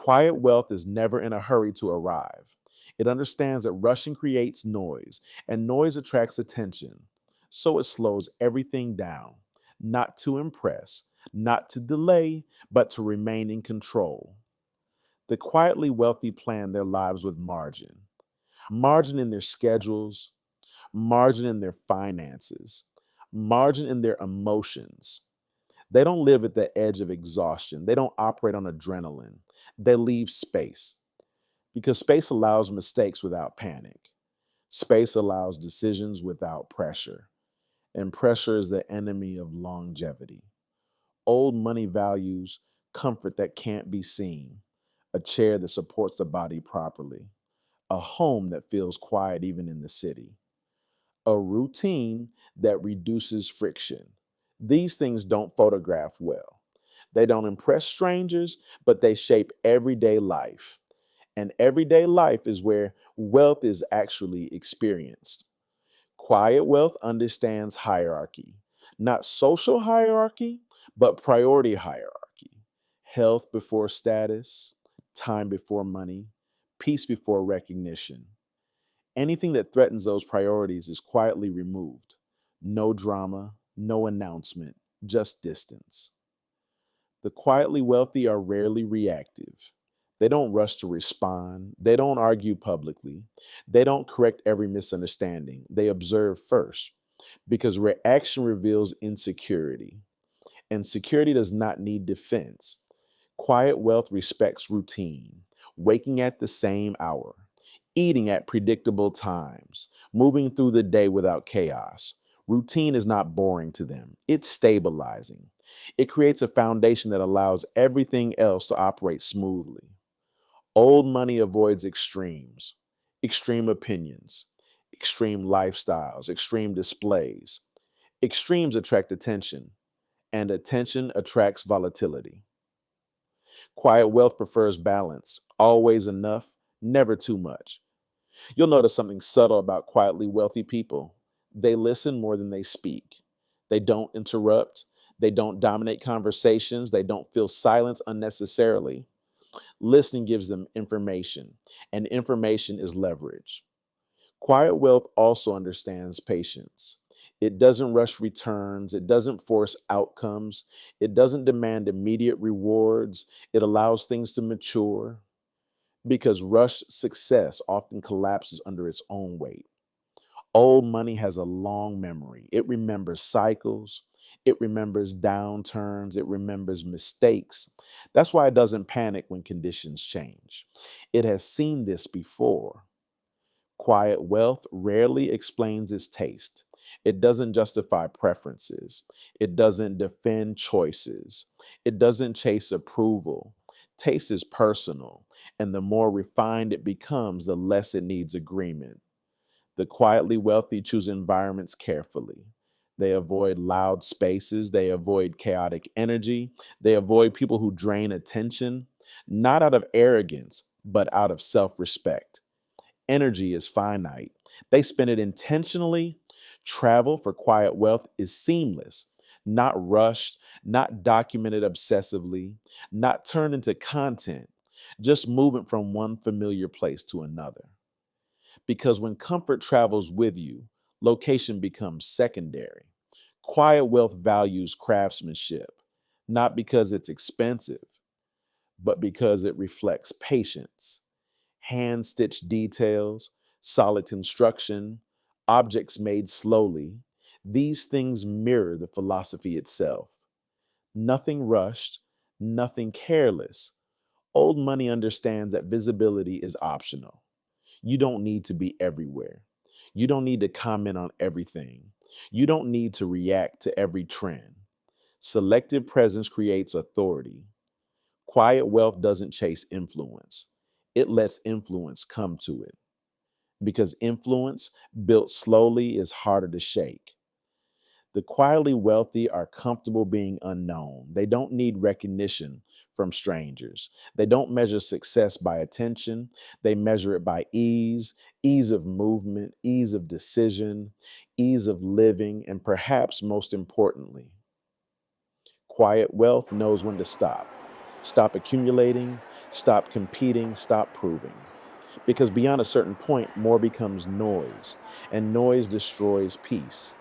Quiet wealth is never in a hurry to arrive. It understands that rushing creates noise, and noise attracts attention. So it slows everything down, not to impress, not to delay, but to remain in control. The quietly wealthy plan their lives with margin, margin in their schedules, margin in their finances, margin in their emotions. They don't live at the edge of exhaustion. They don't operate on adrenaline. They leave space because space allows mistakes without panic. Space allows decisions without pressure. And pressure is the enemy of longevity. Old money values comfort that can't be seen, a chair that supports the body properly, a home that feels quiet even in the city, a routine that reduces friction. These things don't photograph well. They don't impress strangers, but they shape everyday life. And everyday life is where wealth is actually experienced. Quiet wealth understands hierarchy, not social hierarchy, but priority hierarchy. Health before status, time before money, peace before recognition. Anything that threatens those priorities is quietly removed. No drama, no announcement, just distance. The quietly wealthy are rarely reactive. They don't rush to respond. They don't argue publicly. They don't correct every misunderstanding. They observe first because reaction reveals insecurity. And security does not need defense. Quiet wealth respects routine, waking at the same hour, eating at predictable times, moving through the day without chaos. Routine is not boring to them, it's stabilizing. It creates a foundation that allows everything else to operate smoothly. Old money avoids extremes, extreme opinions, extreme lifestyles, extreme displays. Extremes attract attention, and attention attracts volatility. Quiet wealth prefers balance, always enough, never too much. You'll notice something subtle about quietly wealthy people. They listen more than they speak. They don't interrupt. They don't dominate conversations. They don't feel silence unnecessarily. Listening gives them information, and information is leverage. Quiet wealth also understands patience. It doesn't rush returns. It doesn't force outcomes. It doesn't demand immediate rewards. It allows things to mature because rushed success often collapses under its own weight. Old money has a long memory. It remembers cycles. It remembers downturns. It remembers mistakes. That's why it doesn't panic when conditions change. It has seen this before. Quiet wealth rarely explains its taste. It doesn't justify preferences. It doesn't defend choices. It doesn't chase approval. Taste is personal, and the more refined it becomes, the less it needs agreement. The quietly wealthy choose environments carefully. They avoid loud spaces. They avoid chaotic energy. They avoid people who drain attention, not out of arrogance, but out of self respect. Energy is finite. They spend it intentionally. Travel for quiet wealth is seamless, not rushed, not documented obsessively, not turned into content, just moving from one familiar place to another. Because when comfort travels with you, location becomes secondary. Quiet wealth values craftsmanship, not because it's expensive, but because it reflects patience. Hand stitched details, solid construction, objects made slowly. These things mirror the philosophy itself. Nothing rushed, nothing careless. Old money understands that visibility is optional. You don't need to be everywhere. You don't need to comment on everything. You don't need to react to every trend. Selective presence creates authority. Quiet wealth doesn't chase influence, it lets influence come to it because influence built slowly is harder to shake. The quietly wealthy are comfortable being unknown. They don't need recognition from strangers. They don't measure success by attention. They measure it by ease, ease of movement, ease of decision, ease of living, and perhaps most importantly, quiet wealth knows when to stop. Stop accumulating, Stop competing, stop proving. Because beyond a certain point, more becomes noise, and noise destroys peace.